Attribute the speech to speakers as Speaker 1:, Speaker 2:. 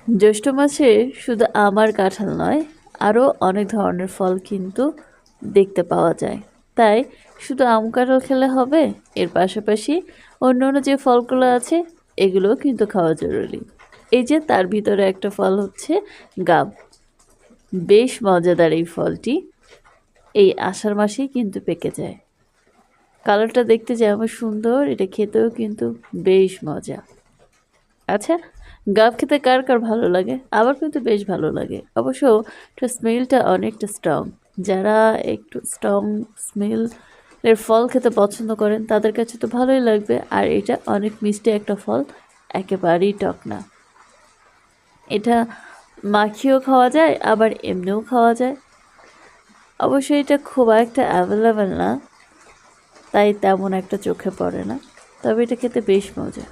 Speaker 1: জ্যৈষ্ঠ মাসে শুধু আম আর কাঁঠাল নয়, আরও অনেক ধরনের ফল কিন্তু দেখতে পাওয়া যায়। তাই শুধু আম কাঁঠাল খেলে হবে, এর পাশাপাশি অন্যান্য যে ফলগুলো আছে এগুলোও কিন্তু খাওয়া জরুরি। এই যে তার ভিতরে একটা ফল হচ্ছে গাব। বেশ মজাদার এই ফলটি। এই আষাঢ় মাসেই কিন্তু পেকে যায়। কালারটা দেখতে যেমন সুন্দর, এটা খেতেও কিন্তু বেশ মজা। আচ্ছা, গাব খেতে কার কার ভালো লাগে? আমার কিন্তু বেশ ভালো লাগে। অবশ্য এটার স্মেলটা অনেকটা স্ট্রং। যারা একটু স্ট্রং স্মেল এর ফল খেতে পছন্দ করেন তাদের কাছে তো ভালোই লাগবে। আর এটা অনেক মিষ্টি একটা ফল, একেবারেই টক না। এটা মাখিয়েও খাওয়া যায়, আবার এমনিও খাওয়া যায়। অবশ্যই এটা খুব একটা অ্যাভেলেবেল না, তাই তেমন একটা চোখে পড়ে না, তবে এটা খেতে বেশ মজা।